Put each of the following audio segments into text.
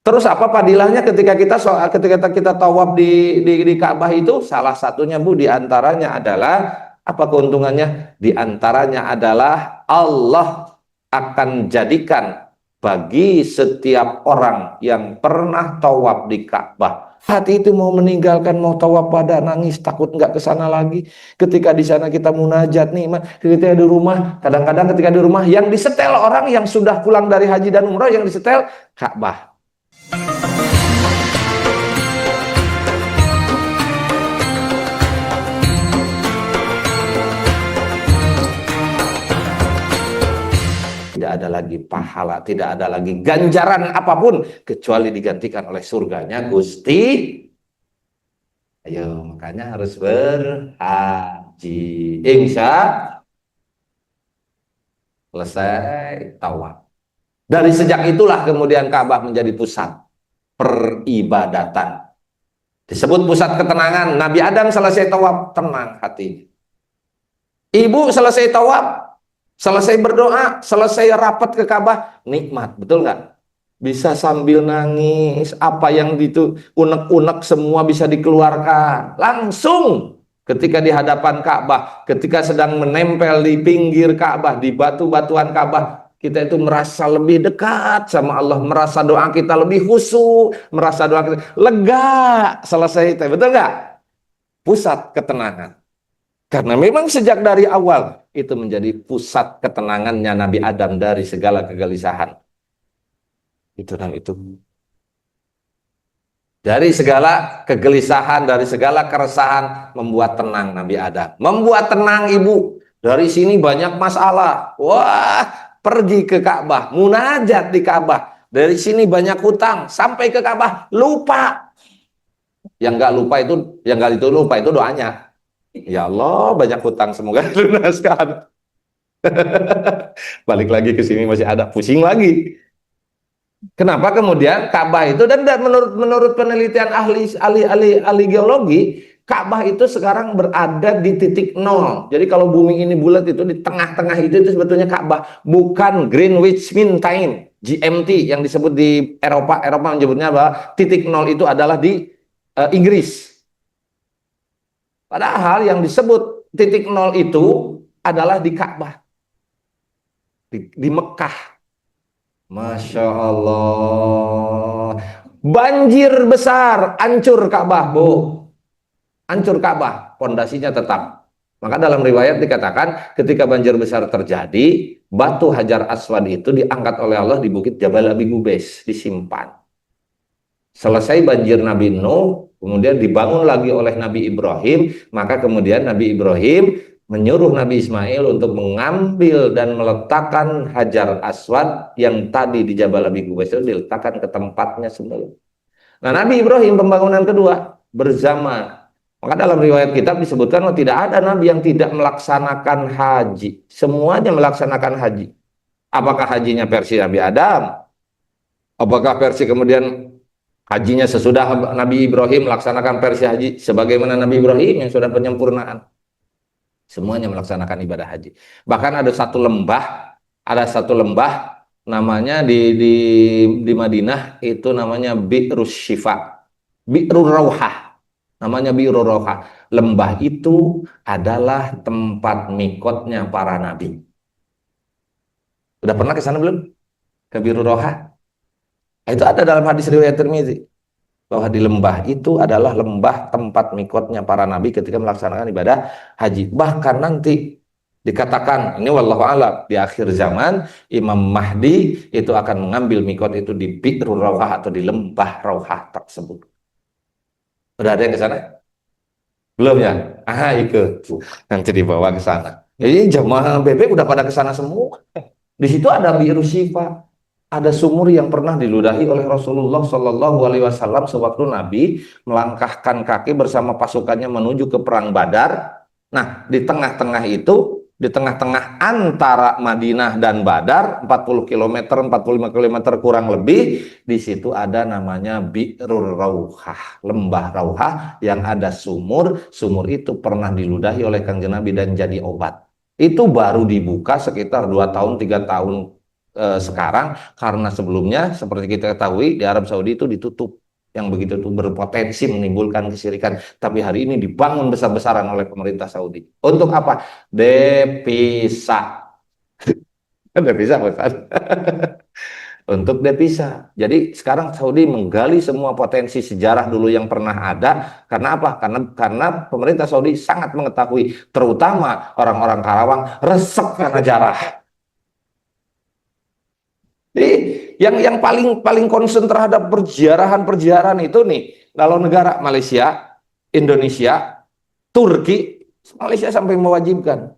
Terus apa padilahnya ketika kita tawaf di Ka'bah itu? Salah satunya Bu, di antaranya adalah apa keuntungannya? Di antaranya adalah Allah akan jadikan bagi setiap orang yang pernah tawaf di Ka'bah, hati itu mau meninggalkan, mau tawaf pada nangis takut nggak ke sana lagi. Ketika di sana kita munajat nih, ketika di rumah, kadang-kadang ketika di rumah yang disetel orang yang sudah pulang dari haji dan umrah, yang disetel Ka'bah. Tidak ada lagi pahala, tidak ada lagi ganjaran apapun kecuali digantikan oleh surganya Gusti. Ayo, makanya harus berhaji. Insya selesai tawaf. Dari sejak itulah kemudian Ka'bah menjadi pusat peribadatan. Disebut pusat ketenangan. Nabi Adam selesai tawaf, tenang hatinya. Ibu selesai tawaf, selesai berdoa, selesai rapat ke Ka'bah, nikmat, betul nggak? Bisa sambil nangis, apa yang itu unek-unek semua bisa dikeluarkan. Langsung ketika di hadapan Ka'bah, ketika sedang menempel di pinggir Ka'bah, di batu-batuan Ka'bah, kita itu merasa lebih dekat sama Allah, merasa doa kita lebih khusyuk, merasa doa kita lega, selesai, betul nggak? Pusat ketenangan. Karena memang sejak dari awal itu menjadi pusat ketenangannya Nabi Adam dari segala kegelisahan. Itu dan itu. Dari segala kegelisahan, dari segala keresahan, membuat tenang Nabi Adam. Membuat tenang ibu. Dari sini banyak masalah. Wah, pergi ke Ka'bah, munajat di Ka'bah. Dari sini banyak hutang, sampai ke Ka'bah, lupa. Yang nggak lupa itu, yang nggak itu lupa itu doanya. Ya Allah, banyak hutang, semoga lunaskan. Balik lagi ke sini masih ada pusing lagi. Kenapa kemudian Ka'bah itu, dan menurut penelitian ahli geologi, Ka'bah itu sekarang berada di titik nol. Jadi kalau bumi ini bulat itu di tengah-tengah itu sebetulnya Ka'bah, bukan Greenwich Mean Time (GMT) yang disebut di Eropa. Eropa menyebutnya bahwa titik nol itu adalah di Inggris. Padahal yang disebut titik nol itu adalah di Ka'bah, di Mekah. Masya Allah. Banjir besar, hancur Ka'bah, Bu. Hancur Ka'bah, pondasinya tetap. Maka dalam riwayat dikatakan ketika banjir besar terjadi, batu Hajar Aswad itu diangkat oleh Allah di bukit Jabal Abi Gubais, disimpan. Selesai banjir Nabi Nuh, kemudian dibangun lagi oleh Nabi Ibrahim, maka kemudian Nabi Ibrahim menyuruh Nabi Ismail untuk mengambil dan meletakkan Hajar Aswad yang tadi di Jabal Abi Qubais itu diletakkan ke tempatnya semula. Nah, Nabi Ibrahim pembangunan kedua berzaman. Maka dalam riwayat kitab disebutkan tidak ada nabi yang tidak melaksanakan haji. Semuanya melaksanakan haji. Apakah hajinya versi Nabi Adam? Apakah versi kemudian hajinya sesudah Nabi Ibrahim melaksanakan versi haji sebagaimana Nabi Ibrahim yang sudah penyempurnaan? Semuanya melaksanakan ibadah haji. Bahkan ada satu lembah namanya di Madinah itu namanya Bi'rus Syifa, Bi'rur Rauhah. Namanya Bi'rur Rauhah. Lembah itu adalah tempat mikotnya para nabi. Udah pernah ke sana belum? Ke Bi'rur Rauhah? Itu ada dalam hadis riwayat Tirmizi bahwa di lembah itu adalah lembah tempat mikotnya para nabi ketika melaksanakan ibadah haji. Bahkan nanti dikatakan, ini wallahu a'lam, di akhir zaman Imam Mahdi itu akan mengambil mikot itu di Bi'rul Rauhah atau di lembah Rauhah tersebut. Udah ada yang ke sana? Belum ya? Ah, ikut. Nanti dibawa ke sana. Jadi jamaah BB udah pada ke sana semua. Di situ ada Bi'rus Syifa. Ada sumur yang pernah diludahi oleh Rasulullah Shallallahu Alaihi Wasallam sewaktu Nabi melangkahkan kaki bersama pasukannya menuju ke perang Badar. Nah, di tengah-tengah itu, di tengah-tengah antara Madinah dan Badar, 40 km, 45 km kurang lebih, di situ ada namanya Bi'rur Rauhah, lembah Rauhah yang ada sumur. Sumur itu pernah diludahi oleh Kanjeng Nabi dan jadi obat. Itu baru dibuka sekitar 2 tahun, 3 tahun sekarang, karena sebelumnya seperti kita ketahui di Arab Saudi itu ditutup, yang begitu itu berpotensi menimbulkan kesyirikan, tapi hari ini dibangun besar-besaran oleh pemerintah Saudi. Untuk apa? Devisa. Devisa, Ustaz. Untuk devisa. Jadi sekarang Saudi menggali semua potensi sejarah dulu yang pernah ada. Karena apa? Karena pemerintah Saudi sangat mengetahui, terutama orang-orang Karawang resep karena jarah. Jadi yang paling paling concern terhadap perziarahan itu nih, kalau negara Malaysia, Indonesia, Turki, Malaysia sampai mewajibkan.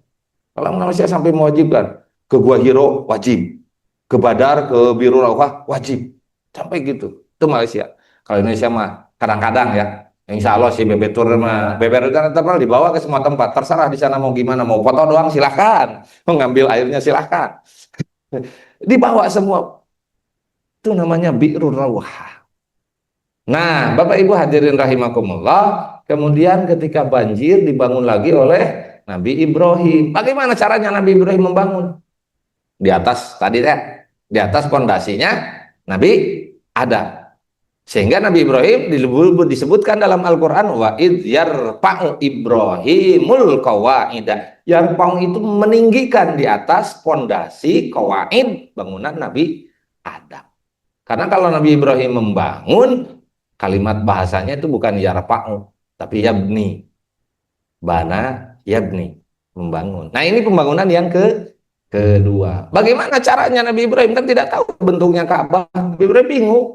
Kalau Malaysia sampai mewajibkan ke Gua Hiro wajib, ke Badar, ke Biru Rawah wajib, sampai gitu. Itu Malaysia. Kalau Indonesia mah kadang-kadang ya. Insya Allah sih bebetur mah bebetur terkenal dibawa ke semua tempat. Terserah di sana mau gimana, mau foto doang silahkan, mau ngambil airnya silahkan. Dibawa semua. Itu namanya Bi'rur Rawah. Nah, Bapak Ibu hadirin rahimakumullah, kemudian ketika banjir dibangun lagi oleh Nabi Ibrahim. Bagaimana caranya Nabi Ibrahim membangun? Di atas tadi ya, di atas pondasinya Nabi Adam. Sehingga Nabi Ibrahim disebutkan dalam Al-Quran, wa id yarfa'u Ibrahimul qawaida. Yarfa'u itu meninggikan di atas pondasi qawaid, bangunan Nabi Adam. Karena kalau Nabi Ibrahim membangun, kalimat bahasanya itu bukan yarfa'u, tapi yabni. Bana yabni, membangun. Nah, ini pembangunan yang kedua. Bagaimana caranya Nabi Ibrahim? Kan tidak tahu bentuknya Ka'bah. Nabi Ibrahim bingung.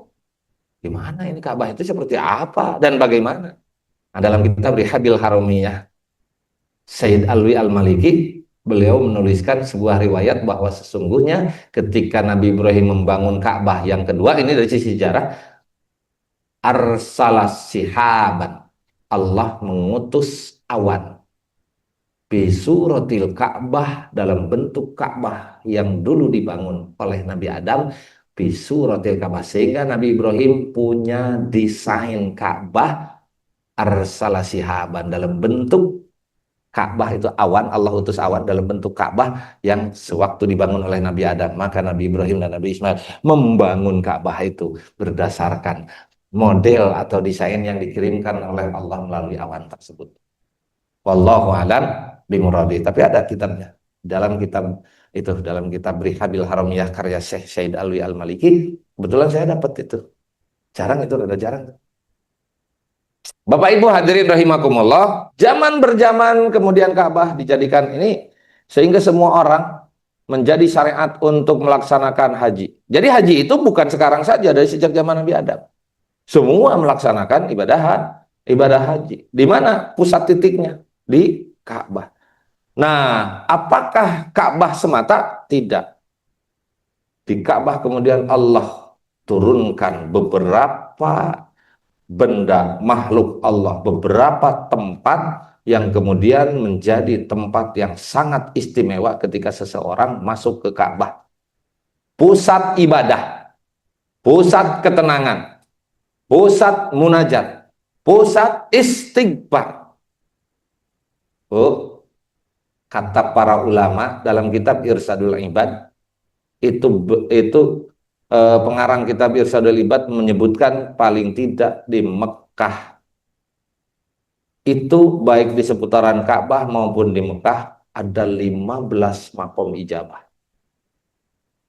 Gimana ini Ka'bah itu seperti apa dan bagaimana? Nah, dalam kitab Rihabil Haramiyah, Sayyid Alwi Al-Maliki, beliau menuliskan sebuah riwayat bahwa sesungguhnya ketika Nabi Ibrahim membangun Ka'bah yang kedua, ini dari sisi sejarah, arsalas sihaban, Allah mengutus awan bisuratil Ka'bah, dalam bentuk Ka'bah yang dulu dibangun oleh Nabi Adam, bisuratil Ka'bah, sehingga Nabi Ibrahim punya desain Ka'bah arsalasihaban, dalam bentuk Ka'bah itu awan, Allah utus awan dalam bentuk Ka'bah yang sewaktu dibangun oleh Nabi Adam. Maka Nabi Ibrahim dan Nabi Ismail membangun Ka'bah itu berdasarkan model atau desain yang dikirimkan oleh Allah melalui awan tersebut. Wallahu alam bimuradi. Tapi ada kitabnya. Dalam kitab itu, dalam kitab Rihabil Haramiyah karya Syekh Said Alwi Al-Maliki, kebetulan saya dapat itu. Jarang itu, ada jarang. Bapak Ibu hadirin rahimakumullah, zaman berjaman kemudian Ka'bah dijadikan ini sehingga semua orang menjadi syariat untuk melaksanakan haji. Jadi haji itu bukan sekarang saja, dari sejak zaman Nabi Adam. Semua melaksanakan ibadah haji. Di mana pusat titiknya? Di Ka'bah. Nah, apakah Ka'bah semata? Tidak. Di Ka'bah kemudian Allah turunkan beberapa benda makhluk Allah, beberapa tempat yang kemudian menjadi tempat yang sangat istimewa ketika seseorang masuk ke Ka'bah. Pusat ibadah, pusat ketenangan, pusat munajat, pusat istighfar. Oh, kata para ulama dalam kitab Irsadul Ibad, itu pengarang kitab Irsadul Ibad menyebutkan paling tidak di Mekah itu, baik di seputaran Ka'bah maupun di Mekah, ada 15 makom ijabah.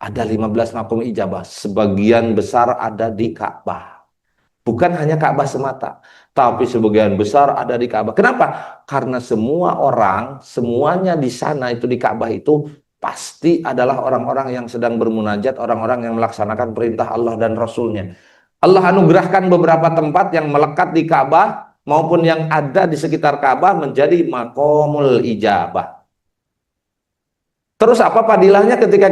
Ada 15 makom ijabah, sebagian besar ada di Ka'bah. Bukan hanya Ka'bah semata, tapi sebagian besar ada di Ka'bah. Kenapa? Karena semua orang, semuanya di sana itu di Ka'bah itu pasti adalah orang-orang yang sedang bermunajat, orang-orang yang melaksanakan perintah Allah dan Rasulnya. Allah anugerahkan beberapa tempat yang melekat di Ka'bah maupun yang ada di sekitar Ka'bah menjadi makomul ijabah. Terus apa padilahnya ketika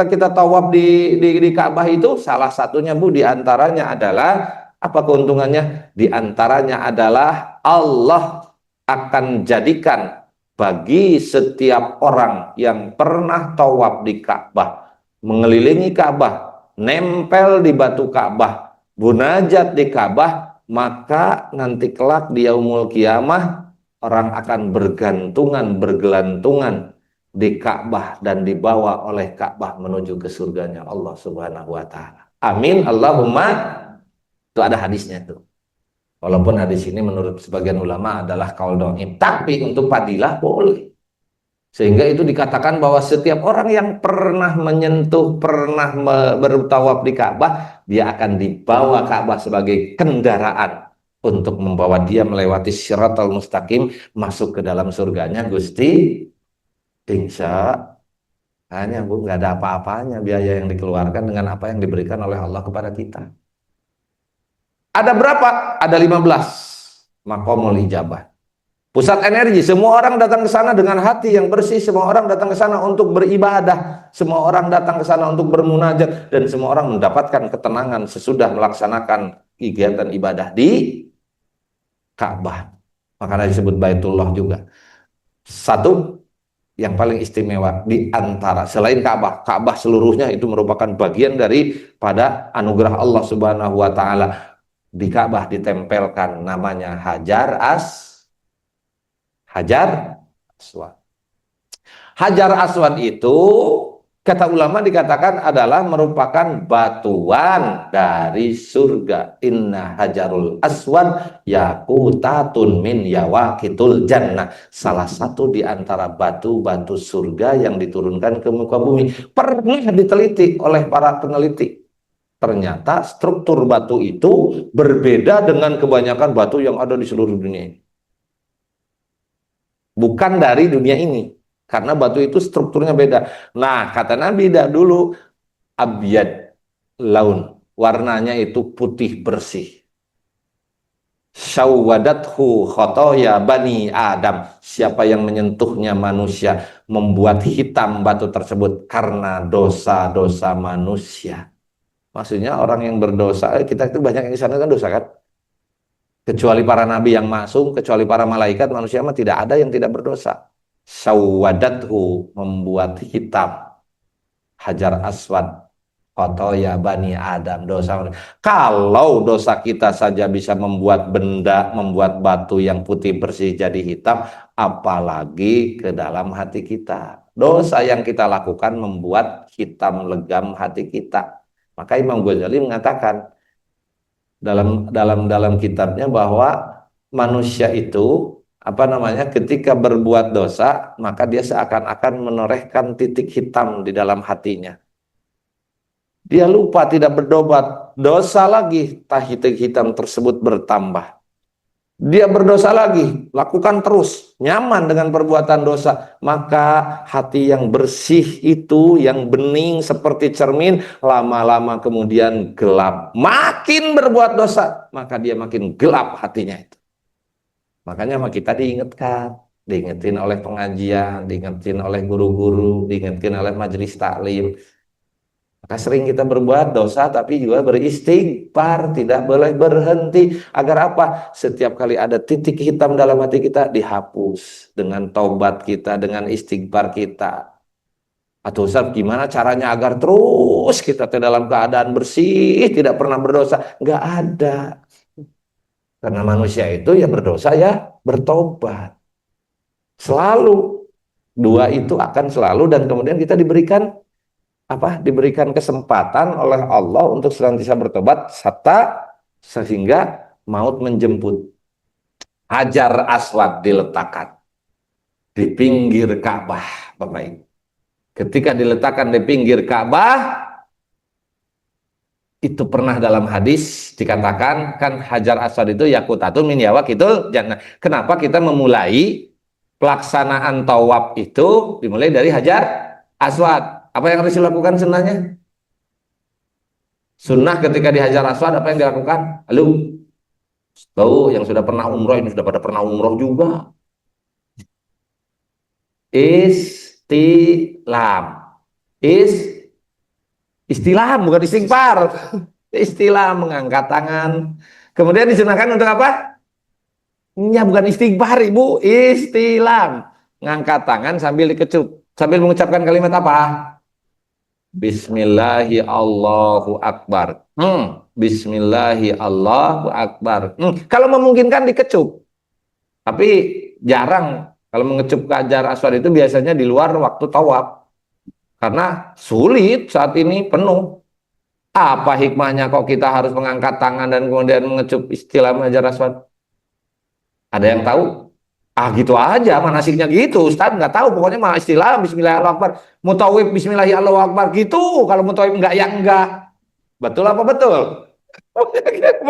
kita tawaf di Ka'bah itu? Salah satunya Bu, diantaranya adalah apa keuntungannya? Diantaranya adalah Allah akan jadikan bagi setiap orang yang pernah tawaf di Ka'bah, mengelilingi Ka'bah, nempel di batu Ka'bah, munajat di Ka'bah, maka nanti kelak di yaumul kiamah orang akan bergantungan, bergelantungan di Ka'bah dan dibawa oleh Ka'bah menuju ke surganya Allah Subhanahu wa taala. Amin Allahumma. Itu ada hadisnya tuh. Walaupun hadis ini menurut sebagian ulama adalah qaul dhaif, tapi untuk fadilah boleh. Sehingga itu dikatakan bahwa setiap orang yang pernah menyentuh, pernah bertawaf di Ka'bah, dia akan dibawa Ka'bah sebagai kendaraan untuk membawa dia melewati Shiratal Mustaqim masuk ke dalam surganya Gusti. Insya hanya Bu, nggak ada apa-apanya biaya yang dikeluarkan dengan apa yang diberikan oleh Allah kepada kita. Ada berapa? Ada 15 maqamul ijabah. Pusat energi, semua orang datang ke sana dengan hati yang bersih, semua orang datang ke sana untuk beribadah, semua orang datang ke sana untuk bermunajat, dan semua orang mendapatkan ketenangan sesudah melaksanakan kegiatan ibadah di Ka'bah. Makanya disebut Baitullah juga. Satu yang paling istimewa di antara selain Ka'bah, Ka'bah seluruhnya itu merupakan bagian daripada anugerah Allah Subhanahu wa taala. Di Ka'bah ditempelkan namanya Hajar Aswad. Hajar Aswad itu kata ulama dikatakan adalah merupakan batuan dari surga. Inna hajarul aswad yaqutatun min yawaqitul jannah. Salah satu di antara batu-batu surga yang diturunkan ke muka bumi. Pernah diteliti oleh para peneliti. Ternyata struktur batu itu berbeda dengan kebanyakan batu yang ada di seluruh dunia ini. Bukan dari dunia ini, karena batu itu strukturnya beda. Nah, kata Nabi dulu, abyad laun, warnanya itu putih bersih. Syawwadathu khotoya bani Adam, siapa yang menyentuhnya manusia, membuat hitam batu tersebut karena dosa-dosa manusia. Maksudnya orang yang berdosa, kita itu banyak yang di sana kan dosa kan? Kecuali para nabi yang maksum, kecuali para malaikat, manusia mah tidak ada yang tidak berdosa. Sawadathu, membuat hitam Hajar Aswad khotoya bani Adam, dosa. Kalau dosa kita saja bisa membuat benda, membuat batu yang putih bersih jadi hitam, apalagi ke dalam hati kita. Dosa yang kita lakukan membuat hitam legam hati kita. Maka Imam Ghazali mengatakan dalam kitabnya bahwa manusia itu ketika berbuat dosa maka dia seakan-akan menorehkan titik hitam di dalam hatinya. Dia lupa tidak bertobat, dosa lagi, titik hitam tersebut bertambah. Dia berdosa lagi, lakukan terus, nyaman dengan perbuatan dosa, maka hati yang bersih itu, yang bening seperti cermin, lama-lama kemudian gelap. Makin berbuat dosa, maka dia makin gelap hatinya itu. Makanya kita diingetin oleh pengajian, diingetin oleh guru-guru, diingetin oleh majelis taklim. Maka sering kita berbuat dosa tapi juga beristighfar, tidak boleh berhenti. Agar apa? Setiap kali ada titik hitam dalam hati kita dihapus dengan taubat kita, dengan istighfar kita. Atau Ustaz, gimana caranya agar terus kita dalam keadaan bersih, tidak pernah berdosa? Nggak ada. Karena manusia itu ya berdosa ya bertobat. Selalu. Dua itu akan selalu, dan kemudian kita diberikan kesempatan oleh Allah untuk senantiasa bertobat sehingga maut menjemput. Hajar Aswad diletakkan di pinggir Ka'bah, Bapak Ibu. Ketika diletakkan di pinggir Ka'bah, itu pernah dalam hadis dikatakan kan Hajar Aswad itu yaqutatun min yawaqitul jannah. Kenapa kita memulai pelaksanaan tawaf itu dimulai dari Hajar Aswad? Apa yang harus dilakukan sunnahnya? Sunnah ketika di Hajar Aswad apa yang dilakukan? Halo, tahu yang sudah pernah umroh, ini sudah pada pernah umroh juga. Istilam bukan istighfar. Istilam, mengangkat tangan. Kemudian disunahkan untuk apa? Ya bukan istighfar Ibu, istilam. Ngangkat tangan sambil dikecup, sambil mengucapkan kalimat apa? Bismillahi Allahu Akbar. Bismillahi Allahu Akbar. Kalau memungkinkan dikecup. Tapi jarang Kalau mengecup ke Hajar Aswad itu biasanya di luar waktu tawaf. Karena sulit saat ini penuh. Apa hikmahnya kok kita harus mengangkat tangan dan kemudian mengecup istilah Hajar Aswad? Ada yang tahu? Ah gitu aja, manasiknya gitu. Ustaz nggak tahu, pokoknya mah istilah Bismillahirrahmanirrahim. Mutawif Bismillahirrahmanirrahim gitu. Kalau mutawif enggak ya enggak. Betul apa betul?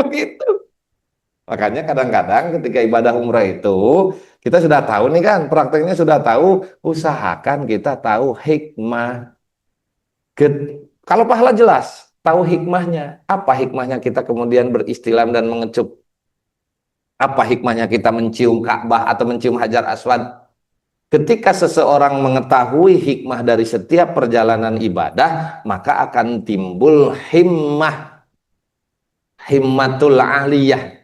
Begitu. Makanya kadang-kadang ketika ibadah umrah itu kita sudah tahu nih kan, prakteknya sudah tahu, usahakan kita tahu hikmah. Kalau pahala jelas, tahu hikmahnya. Apa hikmahnya kita kemudian beristilam dan mengecup? Apa hikmahnya kita mencium Ka'bah atau mencium Hajar Aswad? Ketika seseorang mengetahui hikmah dari setiap perjalanan ibadah, maka akan timbul himmah, himmatul aliyah.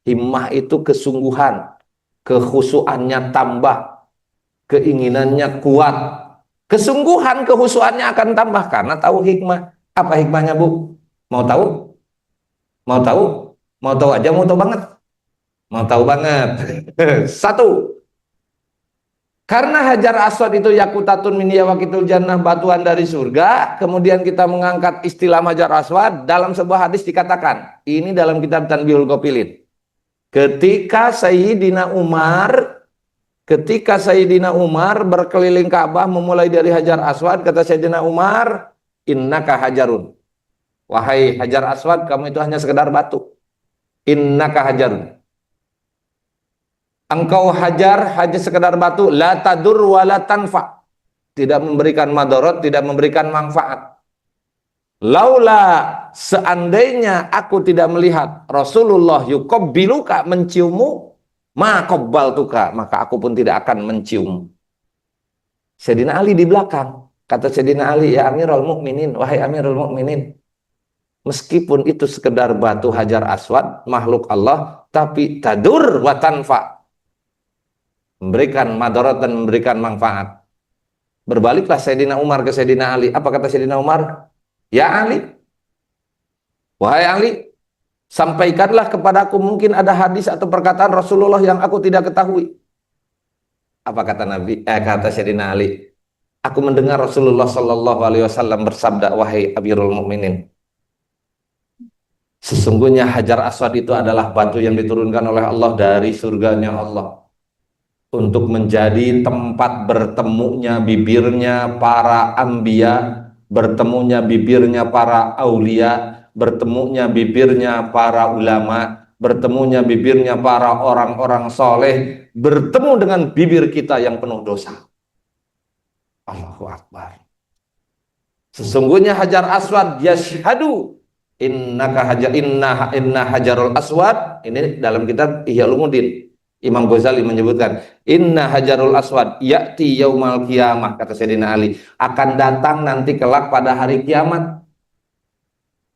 Himmah itu kesungguhan, kekhusuannya tambah, keinginannya kuat. Kesungguhan, kehusuannya akan tambah karena tahu hikmah. Apa hikmahnya, Bu? Mau tahu? Mau tahu? Mau tahu aja, mau tahu banget? Mau tahu banget. Satu, karena Hajar Aswad itu yakutatun min yawakitul jannah, batuan dari surga. Kemudian kita mengangkat istilah Hajar Aswad. Dalam sebuah hadis dikatakan, ini dalam kitab Tanbihul Qopilin. Ketika Sayyidina Umar berkeliling Ka'bah memulai dari Hajar Aswad, kata Sayyidina Umar, innaka hajarun. Wahai Hajar Aswad, kamu itu hanya sekedar batu. Innaka hajarun. Engkau hajar, hanya sekedar batu, la tadur wa la tanfa. Tidak memberikan madorot, tidak memberikan manfaat. Laula, seandainya aku tidak melihat Rasulullah yuqabbiluka, menciummu, ma qabbaltuka, maka aku pun tidak akan mencium. Sayyidina Ali di belakang. Kata Sayyidina Ali, ya Amirul Mukminin, wahai Amirul Mukminin, meskipun itu sekedar batu Hajar Aswad, makhluk Allah, tapi tadur wa tanfa, memberikan madarat dan memberikan manfaat. Berbaliklah Sayyidina Umar ke Sayyidina Ali. Apa kata Sayyidina Umar? Ya Ali, wahai Ali, sampaikanlah kepadaku, mungkin ada hadis atau perkataan Rasulullah yang aku tidak ketahui. Apa kata kata Sayyidina Ali? Aku mendengar Rasulullah Shallallahu Alaihi Wasallam bersabda, wahai Amirul Mukminin, sesungguhnya Hajar Aswad itu adalah batu yang diturunkan oleh Allah dari surganya Allah untuk menjadi tempat bertemunya bibirnya para anbiya, bertemunya bibirnya para aulia, bertemunya bibirnya para ulama, bertemunya bibirnya para orang-orang soleh, bertemu dengan bibir kita yang penuh dosa. Allahu Akbar. Sesungguhnya Hajar Aswad yashhadu inna hajarul aswad, ini dalam kitab Ihya Ulumuddin, Imam Ghazali menyebutkan, inna hajarul aswad ya'ti yaumal qiyamah, kata Sayyidina Ali, akan datang nanti kelak pada hari kiamat.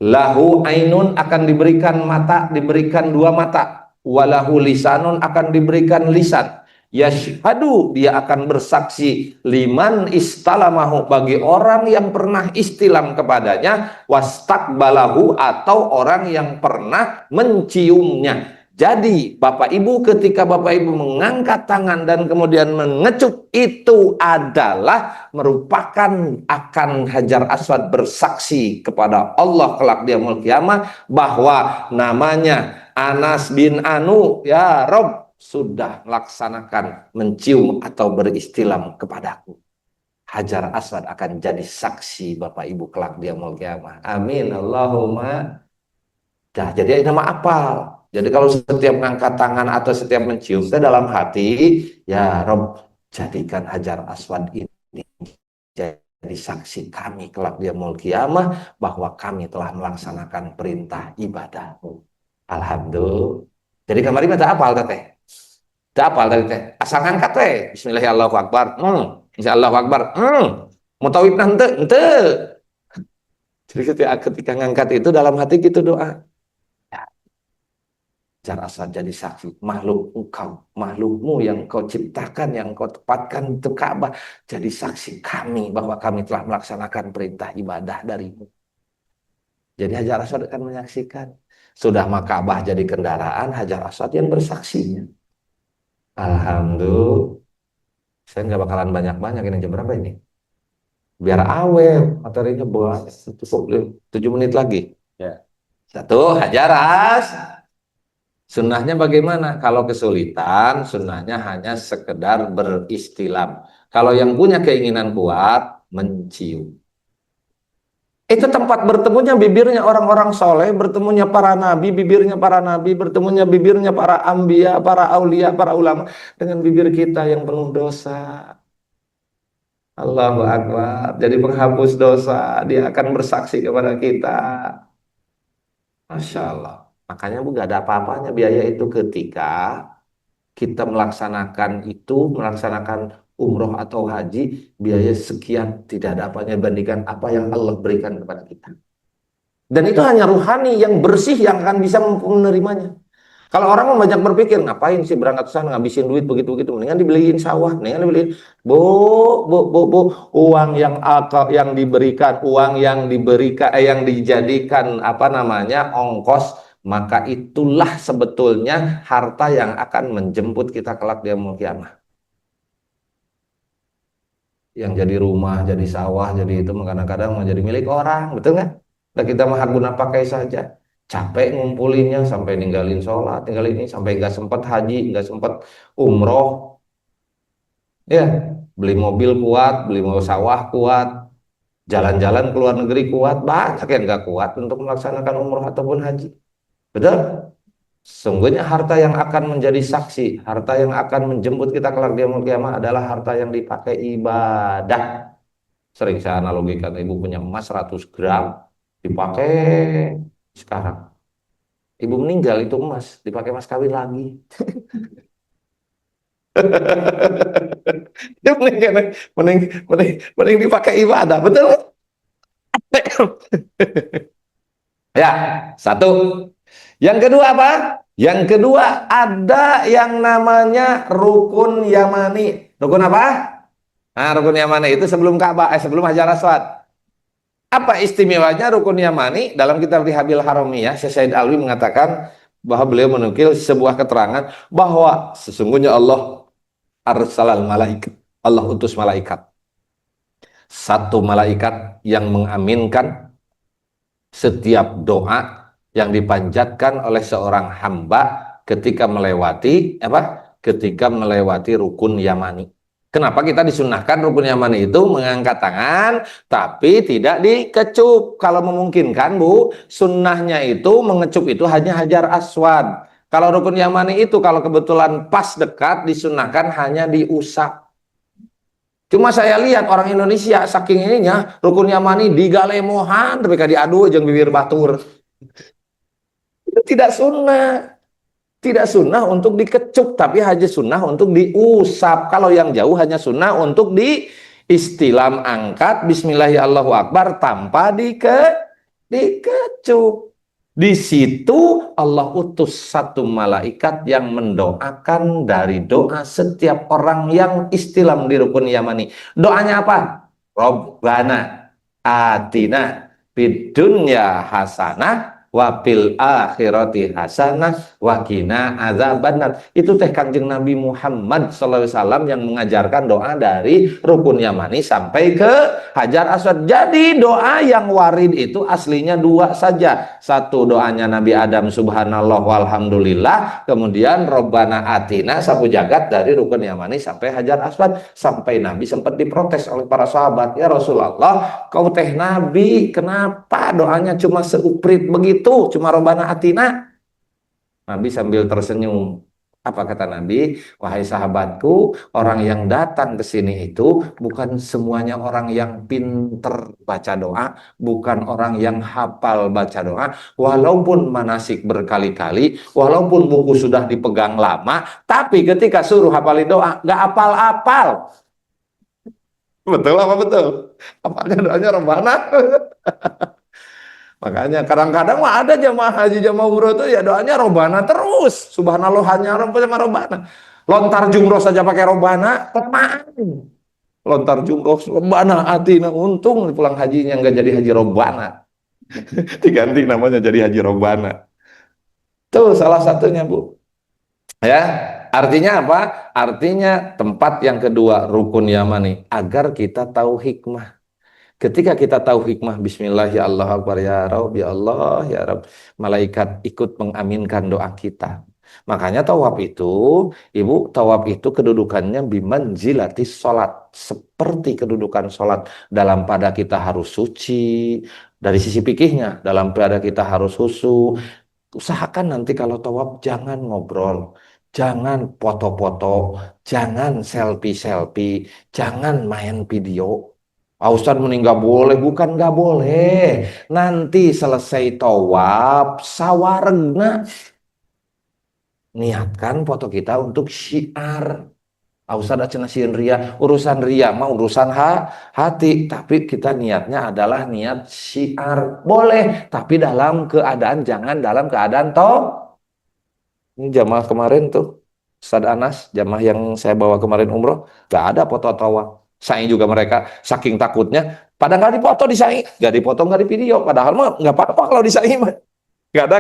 Lahu ainun, akan diberikan mata, diberikan dua mata. Walahu lisanun, akan diberikan lisan. Yashhadu, dia akan bersaksi, liman istalamahu, bagi orang yang pernah istilam kepadanya, wastaqbalahu, atau orang yang pernah menciumnya. Jadi Bapak Ibu, ketika Bapak Ibu mengangkat tangan dan kemudian mengecup, itu adalah merupakan akan Hajar Aswad bersaksi kepada Allah kelak di yaumul qiyamah bahwa namanya Anas bin Anu, ya Rob, sudah melaksanakan mencium atau beristilam kepadaku. Hajar Aswad akan jadi saksi Bapak Ibu kelak di yaumul qiyamah. Amin Allahumma. Nah, jadi nama apal. Jadi kalau setiap mengangkat tangan atau setiap mencium, kita dalam hati, ya Rob, jadikan Hajar Aswad ini jadi saksi kami kelak di yaumul qiyamah bahwa kami telah melaksanakan perintah ibadahmu. Alhamdulillah. Jadi kemarin ada apal teh. Ada apal teh. Asal ngangkat teh. Bismillahirrahmanirrahim. Insyaallah. Mutawib nanti. Jadi ketika ngangkat itu dalam hati gitu doa. Hajar Aswad jadi saksi, makhluk engkau, makhlukmu yang kau ciptakan, yang kau tempatkan itu Ka'bah, jadi saksi kami bahwa kami telah melaksanakan perintah ibadah darimu. Jadi Hajar Aswad akan menyaksikan. Sudah mah Ka'bah jadi kendaraan, Hajar Aswad yang bersaksinya. Alhamdulillah. Saya nggak bakalan banyak-banyak ini jam berapa ini? Biar awet materinya buat cukup 7 menit lagi. Ya. Satu, hajaras. Sunnahnya bagaimana? Kalau kesulitan, sunnahnya hanya sekedar beristilam. Kalau yang punya keinginan kuat, mencium. Itu tempat bertemunya bibirnya orang-orang soleh, bertemunya para nabi, bibirnya para nabi, bertemunya bibirnya para ambia, para aulia, para ulama, dengan bibir kita yang penuh dosa. Allahu Akbar. Jadi penghapus dosa, dia akan bersaksi kepada kita. Masya Allah. Makanya Bu, gak ada apa-apanya biaya itu ketika kita melaksanakan itu, melaksanakan umroh atau haji, biaya sekian tidak ada apanya dibandingkan apa yang Allah berikan kepada kita. Dan itu hanya ruhani yang bersih yang akan bisa menerimanya. Kalau orang banyak berpikir, ngapain sih berangkat ke sana ngabisin duit begitu-begitu, mendingan dibeliin sawah, mendingan dibeliin, bu, uang yang diberikan, uang yang diberikan, yang dijadikan apa namanya ongkos, maka itulah sebetulnya harta yang akan menjemput kita kelak di yaumul kiamah. Yang jadi rumah, jadi sawah, jadi itu kadang-kadang mau jadi milik orang, betul nggak? Nah, kita mah guna pakai saja. Capek ngumpulinnya sampai ninggalin sholat, ninggalin ini sampai nggak sempat haji, nggak sempat umroh, ya beli mobil kuat, beli mobil sawah kuat, jalan-jalan ke luar negeri kuat, banyak yang nggak kuat untuk melaksanakan umroh ataupun haji. Betul? Sungguhnya harta yang akan menjadi saksi, harta yang akan menjemput kita kelak di yaumul kiamah adalah harta yang dipakai ibadah. Sering saya analogikan, ibu punya emas 100 gram, dipakai sekarang. Ibu meninggal itu emas, dipakai mas kawin lagi. Itu mending dipakai ibadah, betul? Ya, satu. Yang kedua apa? Yang kedua ada yang namanya rukun Yamani. Rukun apa? Nah, rukun Yamani itu sebelum Ka'bah, sebelum Hajar Aswad. Apa istimewanya rukun Yamani? Dalam kitab Rihabil Haramiyah, Syekh Said Alwi mengatakan bahwa beliau menukil sebuah keterangan bahwa sesungguhnya Allah arsalal malaikat. Allah utus malaikat. Satu malaikat yang mengaminkan setiap doa yang dipanjatkan oleh seorang hamba ketika melewati apa? Ketika melewati rukun Yamani. Kenapa kita disunahkan rukun Yamani itu mengangkat tangan tapi tidak dikecup? Kalau memungkinkan Bu, sunnahnya itu mengecup itu hanya Hajar Aswad. Kalau rukun Yamani itu kalau kebetulan pas dekat disunahkan hanya diusap. Cuma saya lihat orang Indonesia saking ininya rukun Yamani digalemohan tapi diadu jeung bibir batur. Itu tidak sunnah. Tidak sunnah untuk dikecup, tapi hanya sunnah untuk diusap. Kalau yang jauh hanya sunnah untuk diistilam angkat Bismillahirrahmanirrahim tanpa dikecup. Di situ Allah utus satu malaikat yang mendoakan dari doa setiap orang yang istilam di rukun Yamani. Doanya apa? Robbana atina fid dunya hasanah wa fil akhirati hasanah wa qina adzabannar. Itu teh Kanjeng Nabi Muhammad SAW yang mengajarkan doa dari rukun Yamani sampai ke Hajar Aswad. Jadi doa yang warid itu aslinya dua saja. Satu doanya Nabi Adam subhanallah walhamdulillah, kemudian Robbana atina sapu jagat dari rukun Yamani sampai Hajar Aswad. Sampai Nabi sempat diprotes oleh para sahabat, ya Rasulullah, kau teh Nabi, kenapa doanya cuma seuprit begitu, cuma Robbana atina? Nabi sambil tersenyum. Apa kata Nabi? Wahai sahabatku, orang yang datang ke sini itu bukan semuanya orang yang pinter baca doa, bukan orang yang hafal baca doa, walaupun manasik berkali-kali, walaupun buku sudah dipegang lama, tapi ketika suruh hafalin doa, gak hafal-hafal. Betul apa betul? Apalnya doanya Robbana. Makanya kadang-kadang mah ada jamaah haji jamaah umroh itu ya doanya Robbana terus. Subhanallah hanya Robbana. Lontar jumroh saja pakai Robbana, teman. Lontar jumroh Robbana atina, untung pulang hajinya nggak jadi haji Robbana. Diganti namanya jadi haji Robbana. Tuh salah satunya Bu. Ya, Artinya apa? Artinya tempat yang kedua, rukun yamani, agar kita tahu hikmah. Ketika kita tahu hikmah, Bismillah, ya Allah Akbar, ya Rabb, ya Allah, ya Rabb, malaikat ikut mengaminkan doa kita. Makanya tawaf itu, Ibu, tawaf itu kedudukannya bimanzilati sholat. Seperti kedudukan sholat. Dalam pada kita harus suci, dari sisi fikihnya, dalam pada kita harus khusyuk. Usahakan nanti kalau tawaf jangan ngobrol, jangan foto-foto, jangan selfie-selfie, jangan main video. Ah, Ustaz mending nggak boleh, bukan nggak boleh. Nanti selesai tawaf, sawarna niatkan foto kita untuk syiar. Ah, Ustaz cenah sieun ria, urusan ria mah urusan hati, tapi kita niatnya adalah niat syiar. Boleh, tapi dalam keadaan jangan dalam keadaan ini jamaah kemarin tuh, Ustaz Anas, jamaah yang saya bawa kemarin umroh, gak ada foto tawaf. Saya juga mereka saking takutnya, pada nggak dipoto di saya, nggak dipoto nggak di video, padahal mah nggak apa-apa kalau di saya mah, nggak ada.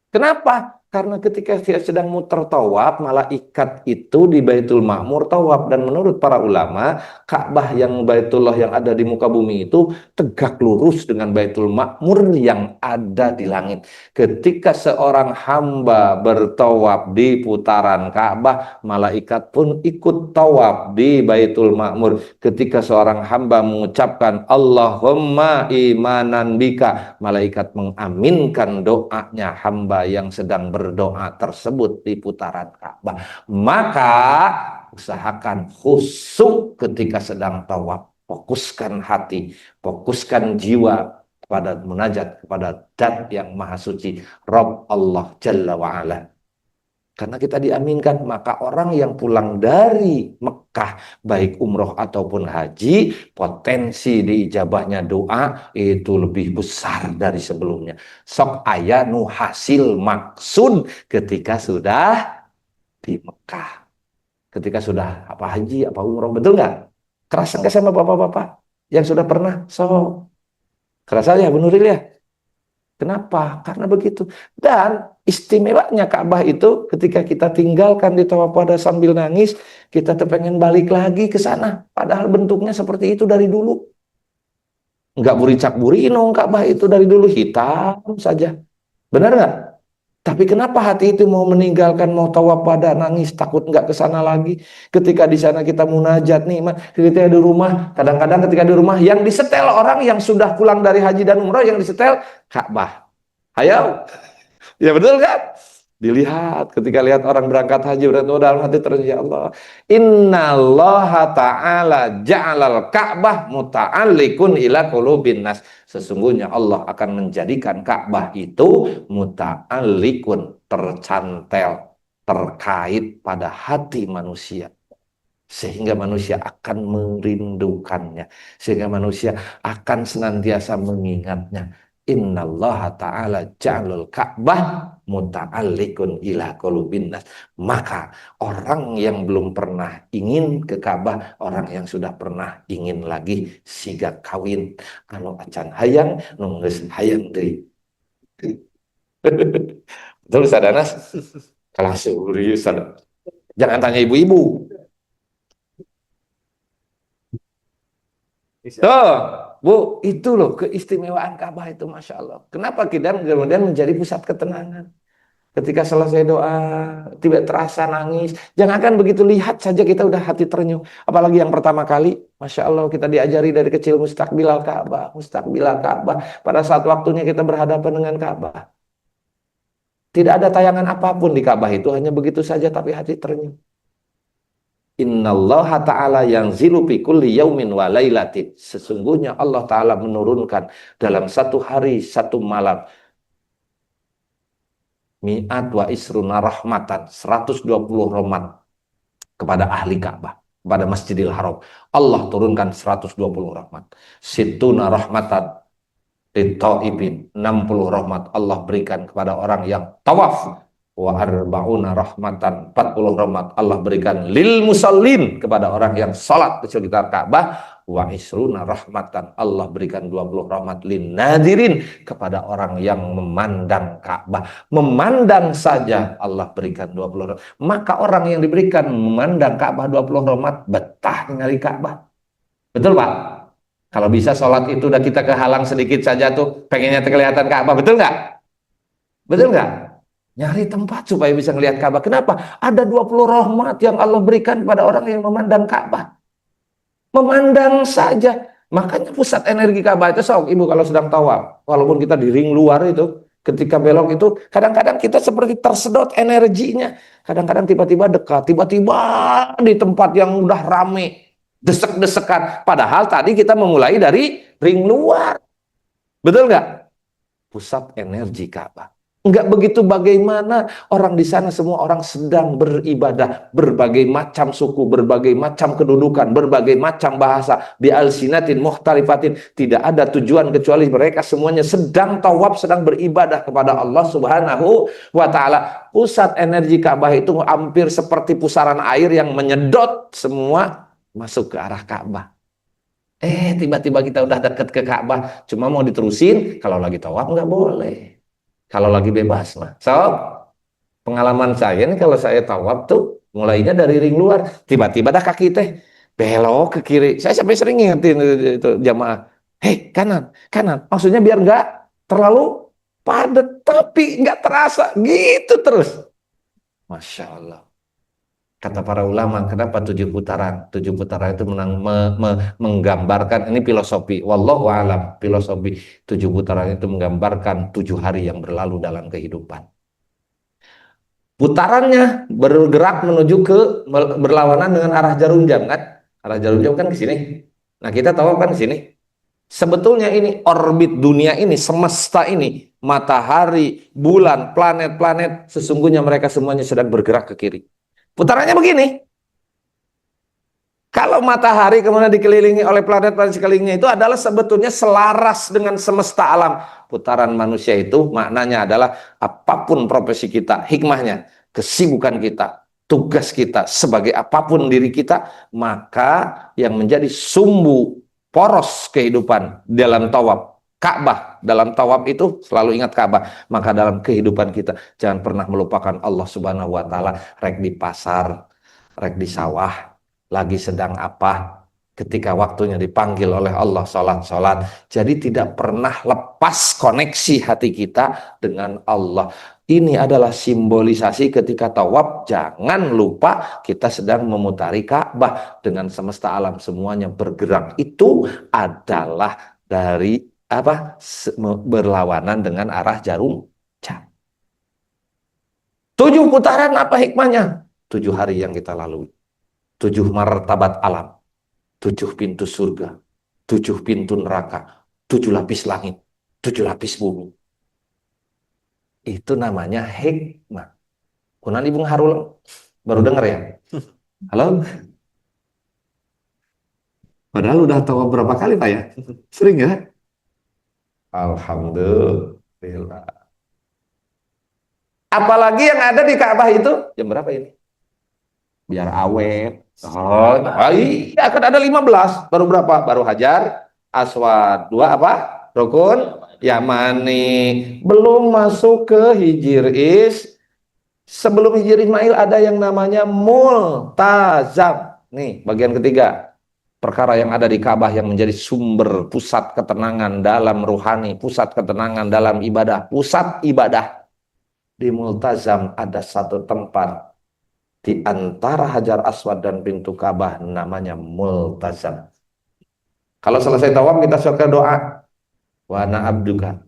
Kenapa? Karena ketika dia sedang muter tawaf, malaikat itu di Baitul Ma'mur tawaf. Dan menurut para ulama, Ka'bah yang Baitullah yang ada di muka bumi itu tegak lurus dengan Baitul Ma'mur yang ada di langit. Ketika seorang hamba bertawaf di putaran Ka'bah, malaikat pun ikut tawaf di Baitul Ma'mur. Ketika seorang hamba mengucapkan Allahumma imanan bika, malaikat mengaminkan doanya hamba yang sedang berdoa tersebut di putaran Ka'bah. Maka usahakan khusyuk ketika sedang tawaf. Fokuskan hati, fokuskan jiwa kepada munajat kepada Zat yang Maha Suci, Rabb Allah Jalla wa'ala. Karena kita diaminkan, maka orang yang pulang dari Mekah, baik umroh ataupun haji, potensi diijabahnya doa itu lebih besar dari sebelumnya. Sok aya nu hasil maksud ketika sudah di Mekah. Ketika sudah apa haji, apa umroh, betul nggak? Kerasa nggak sama bapak-bapak yang sudah pernah? Kerasa ya, Bu Nuril ya? Kenapa? Karena begitu. Dan istimewanya Ka'bah itu ketika kita tinggalkan di Tawapada sambil nangis, kita tuh pengen balik lagi ke sana. Padahal bentuknya seperti itu dari dulu. Enggak buricak burino Ka'bah itu dari dulu hitam saja. Benar nggak? Tapi kenapa hati itu mau meninggalkan, mau tawapada, nangis, takut nggak ke sana lagi? Ketika di sana kita munajat nih, ketika di rumah, kadang-kadang ketika di rumah yang disetel orang yang sudah pulang dari haji dan umrah, yang disetel Ka'bah. Ayo, ya betul kan? Dilihat ketika lihat orang berangkat haji, berarti dalam hati terus, ya Allah, innallaha ta'ala ja'alal Ka'bah muta'alliqun ila qulubin nas. Sesungguhnya Allah akan menjadikan Ka'bah itu muta'alliqun, tercantel, terkait pada hati manusia. Sehingga manusia akan merindukannya, sehingga manusia akan senantiasa mengingatnya. Innallaha ta'ala ja'alul Ka'bah muta'alliqun ila qulubin nas. Maka orang yang belum pernah ingin ke Ka'bah, orang yang sudah pernah ingin lagi, siga kawin. Kalau acan hayang nunggus hayang deui. Betul Ustaz Anas? Kalah serius. Jangan tanya ibu-ibu. Tuh, Bu, itu loh keistimewaan Ka'bah itu, Masya Allah. Kenapa kita kemudian menjadi pusat ketenangan? Ketika selesai doa, tiba terasa nangis. Jangankan begitu, lihat saja kita udah hati terenyuh. Apalagi yang pertama kali, Masya Allah, kita diajari dari kecil mustakbilal Ka'bah, mustakbilal Ka'bah. Pada saat waktunya kita berhadapan dengan Ka'bah. Tidak ada tayangan apapun di Ka'bah itu, hanya begitu saja tapi hati terenyuh. Innallaha ta'ala yang zilu fi kulli yaumin wa lailatin. Sesungguhnya Allah ta'ala menurunkan dalam satu hari, satu malam, mi'at wa isruna rahmatan, 120 rahmat kepada ahli Ka'bah, kepada Masjidil Haram. Allah turunkan 120 rahmat. Situna rahmatan di ta'ibin, 60 rahmat Allah berikan kepada orang yang tawaf wa arba'una rahmatan, 40 rahmat Allah berikan lil musallin kepada orang yang salat di sekitar Ka'bah, wa isruna rahmatan Allah berikan 20 rahmat lin nadirin kepada orang yang memandang Ka'bah. Memandang saja Allah berikan 20 rahmat. Maka orang yang diberikan memandang Ka'bah 20 rahmat betah dari Ka'bah. Betul Pak? Kalau bisa sholat itu udah kita kehalang sedikit saja tuh pengennya kelihatan Ka'bah, betul nggak? Betul nggak? Nyari tempat supaya bisa ngelihat Ka'bah. Kenapa? Ada 20 rahmat yang Allah berikan kepada orang yang memandang Ka'bah. Memandang saja. Makanya pusat energi Ka'bah itu, sok ibu kalau sedang tawaf, walaupun kita di ring luar itu, ketika belok itu, kadang-kadang kita seperti tersedot energinya. Kadang-kadang tiba-tiba dekat, tiba-tiba di tempat yang udah rame, desek-desekan. Padahal tadi kita memulai dari ring luar. Betul nggak? Pusat energi Ka'bah. Enggak begitu bagaimana orang di sana semua orang sedang beribadah, berbagai macam suku, berbagai macam kedudukan, berbagai macam bahasa, bi alsinatin mukhtalifatin, tidak ada tujuan kecuali mereka semuanya sedang tawaf, sedang beribadah kepada Allah Subhanahu wa taala. Pusat energi Ka'bah itu hampir seperti pusaran air yang menyedot semua masuk ke arah Ka'bah. Tiba-tiba kita udah dekat ke Ka'bah, cuma mau diterusin, kalau lagi tawaf nggak boleh. Kalau lagi bebas mah. So, pengalaman saya nih kalau saya tawaf tuh mulainya dari ring luar, tiba-tiba dah kaki teh belok ke kiri. Saya sampai sering ngingetin itu jamaah. Kanan, kanan. Maksudnya biar nggak terlalu padat, tapi nggak terasa gitu terus. Masya Allah. Kata para ulama, kenapa 7 putaran? 7 putaran itu menggambarkan, ini filosofi, wallahu alam, filosofi 7 putaran itu menggambarkan 7 hari yang berlalu dalam kehidupan. Putarannya bergerak menuju ke berlawanan dengan arah jarum jam kan? Arah jarum jam kan ke sini. Nah, kita tahu kan ke sini. Sebetulnya ini orbit dunia ini, semesta ini, matahari, bulan, planet-planet, sesungguhnya mereka semuanya sedang bergerak ke kiri. Putarannya begini. Kalau matahari kemudian dikelilingi oleh planet-planet sekelilingnya itu adalah sebetulnya selaras dengan semesta alam. Putaran manusia itu maknanya adalah apapun profesi kita, hikmahnya, kesibukan kita, tugas kita, sebagai apapun diri kita, maka yang menjadi sumbu poros kehidupan dalam tawaf Ka'bah, dalam tawaf itu selalu ingat Ka'bah, maka dalam kehidupan kita jangan pernah melupakan Allah Subhanahu wa taala, rek di pasar, rek di sawah, lagi sedang apa, ketika waktunya dipanggil oleh Allah sholat. Jadi tidak pernah lepas koneksi hati kita dengan Allah. Ini adalah simbolisasi ketika tawaf, jangan lupa kita sedang memutari Ka'bah dengan semesta alam semuanya bergerak. Itu adalah dari apa? Berlawanan dengan arah jarum jam. 7 putaran apa hikmahnya? 7 hari yang kita lalui. 7 martabat alam, 7 pintu surga, 7 pintu neraka, 7 lapis langit, 7 lapis bumi. Itu namanya hikmah. Kunan Ibu Harul baru dengar ya? Halo? Padahal udah tahu berapa kali Pak ya? Sering ya? Alhamdulillah. Apalagi yang ada di Ka'bah itu, jam berapa ini? Biar awet. Oh iya kan ada 15. Baru berapa? Baru Hajar Aswad. 2 apa? Rukun Yamani. Belum masuk ke Hijir Sebelum Hijir Ismail ada yang namanya Multazam. Nih bagian ketiga. Perkara yang ada di Ka'bah yang menjadi sumber pusat ketenangan dalam ruhani, pusat ketenangan dalam ibadah, pusat ibadah. Di Multazam ada satu tempat di antara Hajar Aswad dan pintu Ka'bah namanya Multazam. Kalau selesai tawaf kita suka doa, wa ana abduka.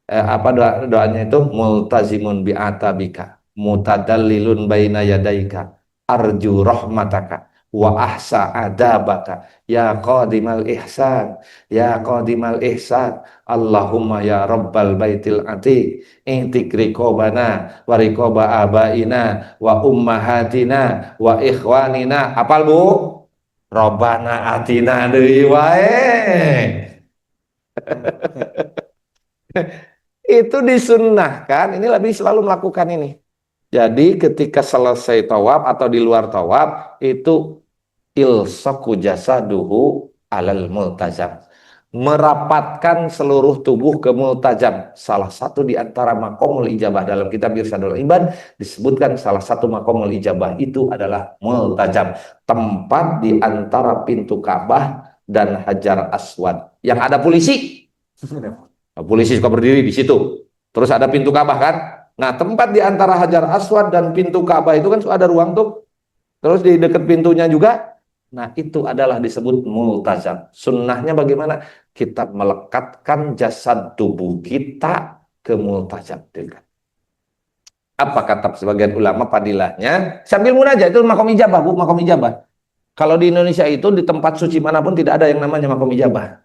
Apa doanya itu? Multazimun bi'atabika, mutadallilun baina yadaika, arju rahmataka wa ahsa adabaka, ya qadimal ihsan, ya qadimal ihsan, Allahumma ya rabbal baitil atiq, intik riqobana wa riqoba abaina wa ummahatina wa ikhwanina. Apal Bu? Robbana atina deui wae. Itu disunnahkan, ini lebih selalu melakukan ini. Jadi ketika selesai tawaf atau di luar tawaf itu ilsaku jasaduhu alal multazam, merapatkan seluruh tubuh ke multazam. Salah satu di antara makomul ijabah dalam kitab Irsyadul Ibad disebutkan salah satu makomul ijabah itu adalah multazam, tempat di antara pintu Ka'bah dan Hajar Aswad yang ada polisi. Polisi suka berdiri di situ. Terus ada pintu Ka'bah kan? Nah, tempat di antara Hajar Aswad dan pintu Ka'bah itu kan ada ruang tuh. Terus di dekat pintunya juga. Nah, itu adalah disebut multazam. Sunnahnya bagaimana? Kita melekatkan jasad tubuh kita ke multazam. Apa kata sebagian ulama padilahnya? Sambil munajat itu makom ijabah, Bu, makom ijabah. Kalau di Indonesia itu di tempat suci manapun tidak ada yang namanya makom ijabah.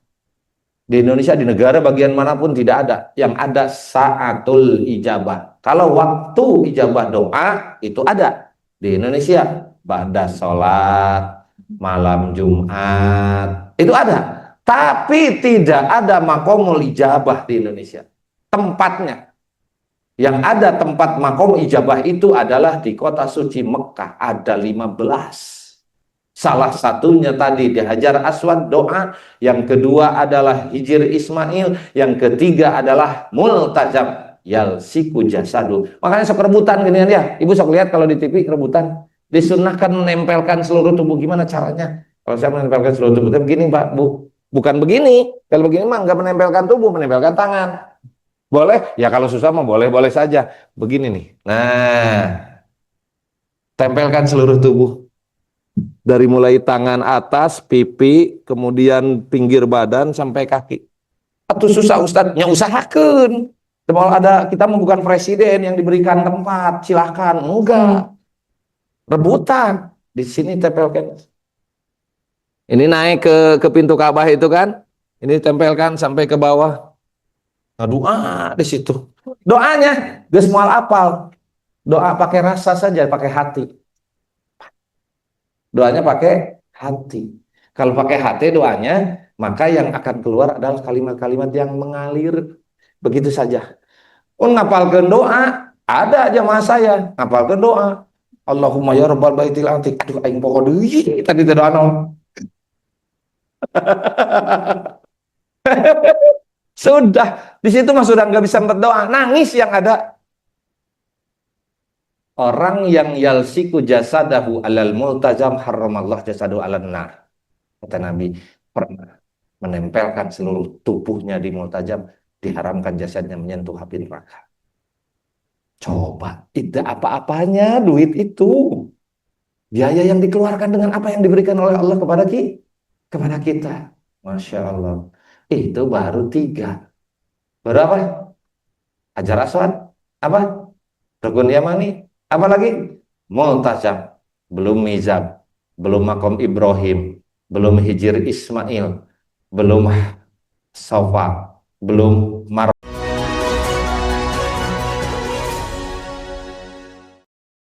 Di Indonesia, di negara bagian manapun tidak ada. Yang ada saatul ijabah. Kalau waktu ijabah doa, itu ada. Di Indonesia, ba'da sholat, malam Jumat, itu ada. Tapi tidak ada makomul ijabah di Indonesia. Tempatnya. Yang ada tempat makom ijabah itu adalah di kota suci Mekah. Ada 15. Salah satunya tadi di Hajar Aswad doa, yang kedua adalah Hijir Ismail, yang ketiga adalah multazam yalsiku jasadu. Makanya sok rebutan gini ya, ibu sok lihat kalau di TV rebutan, disunahkan menempelkan seluruh tubuh, gimana caranya? Kalau saya menempelkan seluruh tubuh, begini Pak, Bu, bukan begini. Kalau begini mah nggak menempelkan tubuh, menempelkan tangan. Boleh? Ya kalau susah mah boleh-boleh saja. Begini nih. Nah, tempelkan seluruh tubuh. Dari mulai tangan atas, pipi, kemudian pinggir badan sampai kaki. Atau susah Ustadz, ya usahakan. Kalau ada, kita mau bukan presiden yang diberikan tempat, silahkan. Enggak, rebutan. Di sini tempelkan. Ini naik ke pintu Ka'bah itu kan, ini tempelkan sampai ke bawah. Nah, doa di situ. Doanya, gak semua apal. Doa pakai rasa saja, pakai hati. Doanya pakai hati. Kalau pakai hati doanya, maka yang akan keluar adalah kalimat-kalimat yang mengalir. Begitu saja. Oh, ngapalkan doa. Ada jamaah saya ngapalkan doa. Allahumma ya rabbal baitil atiq. Aduh, aing poho deui tadi teh doa naon. Sudah, di situ mah sudah nggak bisa berdoa, nangis yang ada. Orang yang yalsiku jasadahu alal multazam haramallah jasadu alan nar. Kata Nabi, pernah menempelkan seluruh tubuhnya di multazam, diharamkan jasadnya menyentuh api neraka. Coba, tidak apa-apanya duit itu. Biaya yang dikeluarkan dengan apa yang diberikan oleh Allah kepada kita. Masya Allah. Itu baru 3. Berapa? Hajar Aswad. Apa? Rukun Yamani. Apa lagi? Multazam. Belum Mizab. Belum Makom Ibrahim. Belum Hijir Ismail. Belum Safa. Belum Mar